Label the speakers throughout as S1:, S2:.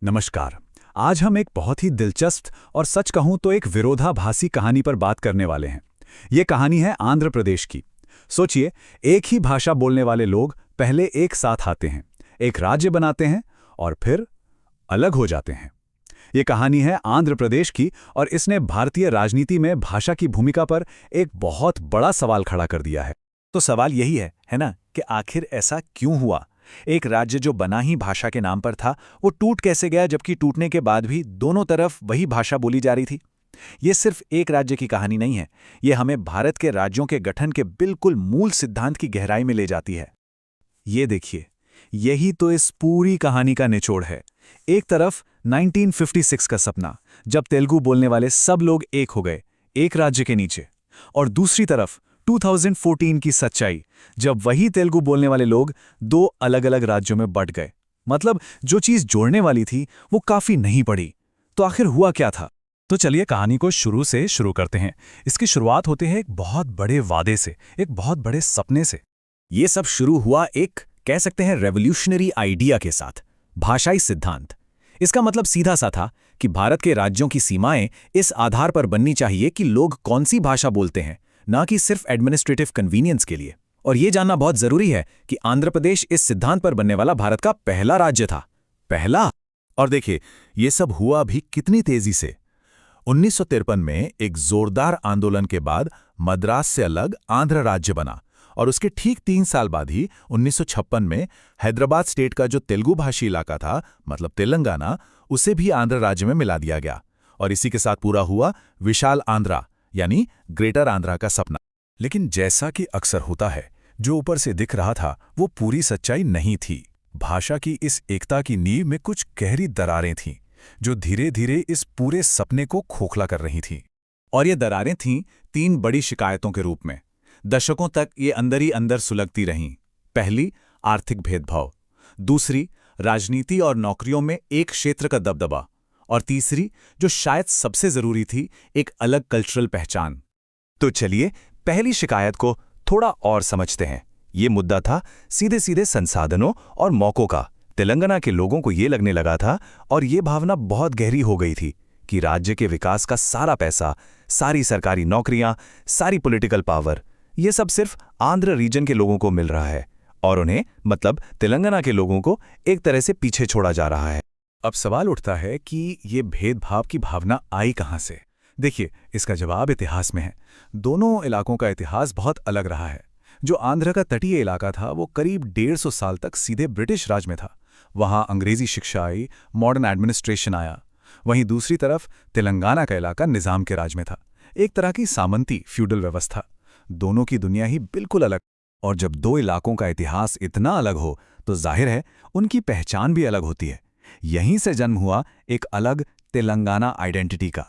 S1: नमस्कार। आज हम एक बहुत ही दिलचस्प और सच कहूं तो एक विरोधाभासी कहानी पर बात करने वाले हैं। ये कहानी है आंध्र प्रदेश की। सोचिए, एक ही भाषा बोलने वाले लोग पहले एक साथ आते हैं, एक राज्य बनाते हैं और फिर अलग हो जाते हैं। ये कहानी है आंध्र प्रदेश की और इसने भारतीय राजनीति में भाषा की भूमिका पर एक बहुत बड़ा सवाल खड़ा कर दिया है।
S2: तो सवाल यही है ना, कि आखिर ऐसा क्यों हुआ? एक राज्य जो बना ही भाषा के नाम पर था, वो टूट कैसे गया, जबकि टूटने के बाद भी दोनों तरफ वही भाषा बोली जा रही थी? ये सिर्फ एक राज्य की कहानी नहीं है, ये हमें भारत के राज्यों के गठन के बिल्कुल मूल सिद्धांत की गहराई में ले जाती है।
S1: ये देखिए, यही तो इस पूरी कहानी का निचोड़ है। एक तरफ 1956 का सपना, जब तेलुगु बोलने वाले सब लोग एक हो गए, एक राज्य के नीचे, और दूसरी तरफ 2014 की सच्चाई, जब वही तेलुगु बोलने वाले लोग दो अलग अलग राज्यों में बंट गए। मतलब जो चीज जोड़ने वाली थी वो काफी नहीं पड़ी। तो आखिर हुआ क्या था? तो चलिए कहानी को शुरू से शुरू करते हैं। इसकी शुरुआत होती है एक बहुत बड़े वादे से, एक बहुत बड़े सपने से।
S2: ये सब शुरू हुआ एक, कह सकते हैं, रेवोल्यूशनरी आइडिया के साथ, भाषाई सिद्धांत। इसका मतलब सीधा सा था कि भारत के राज्यों की सीमाएं इस आधार पर बननी चाहिए कि लोग कौन सी भाषा बोलते हैं, ना कि सिर्फ एडमिनिस्ट्रेटिव कन्वीनियंस के लिए। और ये जानना बहुत जरूरी है कि आंध्र प्रदेश इस सिद्धांत पर बनने वाला भारत का पहला राज्य था। पहला।
S3: और देखिए, ये सब हुआ भी कितनी तेजी से। 1953 में एक जोरदार आंदोलन के बाद मद्रास से अलग आंध्र राज्य बना, और उसके ठीक 3 साल बाद ही 1956 में हैदराबाद स्टेट का जो तेलुगु भाषी इलाका था, मतलब तेलंगाना, उसे भी आंध्र राज्य में मिला दिया गया। और इसी के साथ पूरा हुआ विशाल आंध्रा, यानी ग्रेटर आंध्रा का सपना।
S1: लेकिन जैसा कि अक्सर होता है, जो ऊपर से दिख रहा था वो पूरी सच्चाई नहीं थी। भाषा की इस एकता की नींव में कुछ गहरी दरारें थीं, जो धीरे धीरे इस पूरे सपने को खोखला कर रही थीं।
S2: और ये दरारें थीं 3 बड़ी शिकायतों के रूप में। दशकों तक ये अंदर ही अंदर सुलगती रहीं। पहली, आर्थिक भेदभाव। दूसरी, राजनीति और नौकरियों में एक क्षेत्र का दबदबा। और तीसरी, जो शायद सबसे जरूरी थी, एक अलग कल्चरल पहचान।
S3: तो चलिए पहली शिकायत को थोड़ा और समझते हैं। ये मुद्दा था सीधे सीधे संसाधनों और मौकों का। तेलंगाना के लोगों को ये लगने लगा था, और ये भावना बहुत गहरी हो गई थी, कि राज्य के विकास का सारा पैसा, सारी सरकारी नौकरियां, सारी पॉलिटिकल पावर, ये सब सिर्फ आंध्र रीजन के लोगों को मिल रहा है, और उन्हें, मतलब तेलंगाना के लोगों को, एक तरह से पीछे छोड़ा जा रहा है।
S1: अब सवाल उठता है कि ये भेदभाव की भावना आई कहां से? देखिए, इसका जवाब इतिहास में है। दोनों इलाकों का इतिहास बहुत अलग रहा है। जो आंध्र का तटीय इलाका था, वो करीब 150 साल तक सीधे ब्रिटिश राज में था। वहां अंग्रेजी शिक्षा आई, मॉडर्न एडमिनिस्ट्रेशन आया। वहीं दूसरी तरफ तेलंगाना का इलाका निजाम के राज में था, एक तरह की सामंती फ्यूडल व्यवस्था। दोनों की दुनिया ही बिल्कुल अलग। और जब दो इलाकों का इतिहास इतना अलग हो, तो जाहिर है उनकी पहचान भी अलग होती है। यहीं से जन्म हुआ एक अलग तेलंगाना आइडेंटिटी का।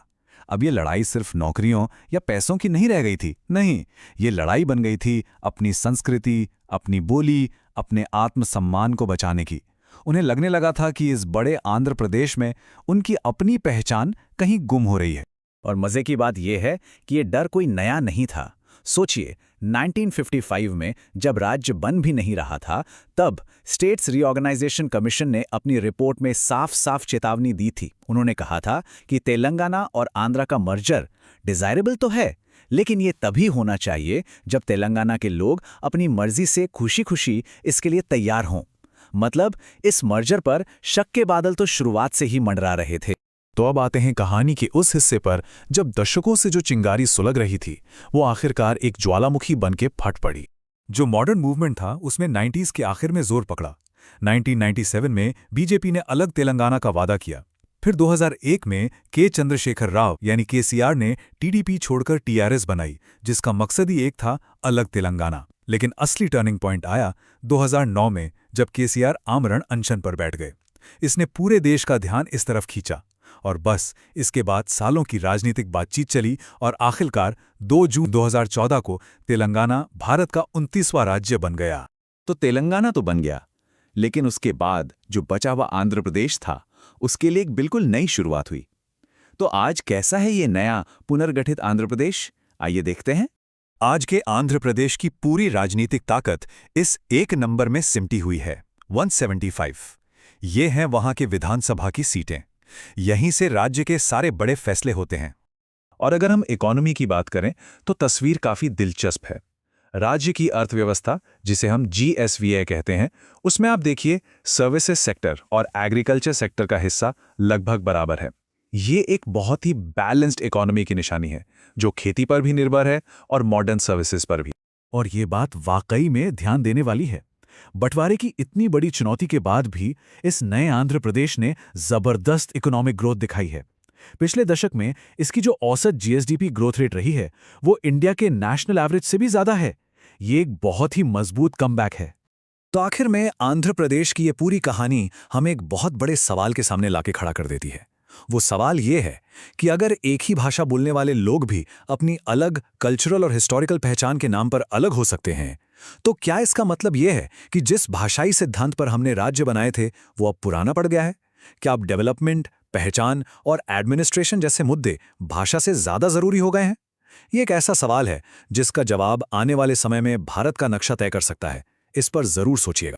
S1: अब ये लड़ाई सिर्फ नौकरियों या पैसों की नहीं रह गई थी। नहीं, ये लड़ाई बन गई थी अपनी संस्कृति, अपनी बोली, अपने आत्मसम्मान को बचाने की। उन्हें लगने लगा था कि इस बड़े आंध्र प्रदेश में उनकी अपनी पहचान कहीं गुम हो रही है।
S2: और मजे की बात यह है कि ये डर कोई नया नहीं था। सोचिए, 1955 में जब राज्य बन भी नहीं रहा था, तब स्टेट्स रीऑर्गेनाइजेशन कमीशन ने अपनी रिपोर्ट में साफ साफ चेतावनी दी थी। उन्होंने कहा था कि तेलंगाना और आंध्रा का मर्जर डिजायरेबल तो है, लेकिन ये तभी होना चाहिए जब तेलंगाना के लोग अपनी मर्जी से खुशी खुशी इसके लिए तैयार हों। मतलब इस मर्जर पर शक के बादल तो शुरुआत से ही मंडरा रहे थे।
S1: तो अब आते हैं कहानी के उस हिस्से पर जब दशकों से जो चिंगारी सुलग रही थी, वो आखिरकार एक ज्वालामुखी बनके फट पड़ी। जो मॉडर्न मूवमेंट था, उसमें 90s के आखिर में जोर पकड़ा। 1997 में बीजेपी ने अलग तेलंगाना का वादा किया। फिर 2001 में के चंद्रशेखर राव यानी केसीआर ने टीडीपी छोड़कर टीआरएस बनाई, जिसका मकसद ही एक था, अलग तेलंगाना। लेकिन असली टर्निंग पॉइंट आया 2009 में, जब केसीआर आमरण अनशन पर बैठ गए। इसने पूरे देश का ध्यान इस तरफ खींचा, और बस इसके बाद सालों की राजनीतिक बातचीत चली, और आखिरकार 2 जून 2014 को तेलंगाना भारत का 29वां राज्य बन गया।
S2: तो तेलंगाना तो बन गया, लेकिन उसके बाद जो बचा हुआ आंध्र प्रदेश था, उसके लिए एक बिल्कुल नई शुरुआत हुई। तो आज कैसा है ये नया पुनर्गठित आंध्र प्रदेश? आइए देखते हैं।
S1: आज के आंध्र प्रदेश की पूरी राजनीतिक ताकत इस एक नंबर में सिमटी हुई है, 175। ये हैं वहां के विधानसभा की सीटें। यहीं से राज्य के सारे बड़े फैसले होते हैं।
S3: और अगर हम इकोनॉमी की बात करें तो तस्वीर काफी दिलचस्प है। राज्य की अर्थव्यवस्था, जिसे हम GSVA कहते हैं, उसमें आप देखिए सर्विसेज सेक्टर और एग्रीकल्चर सेक्टर का हिस्सा लगभग बराबर है। ये एक बहुत ही बैलेंस्ड इकोनॉमी की निशानी है, जो खेती पर भी निर्भर है और मॉडर्न सर्विसेज पर भी।
S2: और ये बात वाकई में ध्यान देने वाली है। बंटवारे की इतनी बड़ी चुनौती के बाद भी इस नए आंध्र प्रदेश ने जबरदस्त इकोनॉमिक ग्रोथ दिखाई है। पिछले दशक में इसकी जो औसत GSDP ग्रोथ रेट रही है, वो इंडिया के नेशनल एवरेज से भी ज्यादा है। ये एक बहुत ही मजबूत कमबैक है। तो आखिर में आंध्र प्रदेश की ये पूरी कहानी हमें एक बहुत बड़े सवाल के सामने लाके खड़ा कर देती है। वो सवाल ये है कि अगर एक ही भाषा बोलने वाले लोग भी अपनी अलग कल्चरल और हिस्टोरिकल पहचान के नाम पर अलग हो सकते हैं, तो क्या इसका मतलब ये है कि जिस भाषाई सिद्धांत पर हमने राज्य बनाए थे वो अब पुराना पड़ गया है? क्या अब डेवलपमेंट, पहचान और एडमिनिस्ट्रेशन जैसे मुद्दे भाषा से ज्यादा जरूरी हो गए हैं? ये एक ऐसा सवाल है जिसका जवाब आने वाले समय में भारत का नक्शा तय कर सकता है। इस पर जरूर सोचिएगा।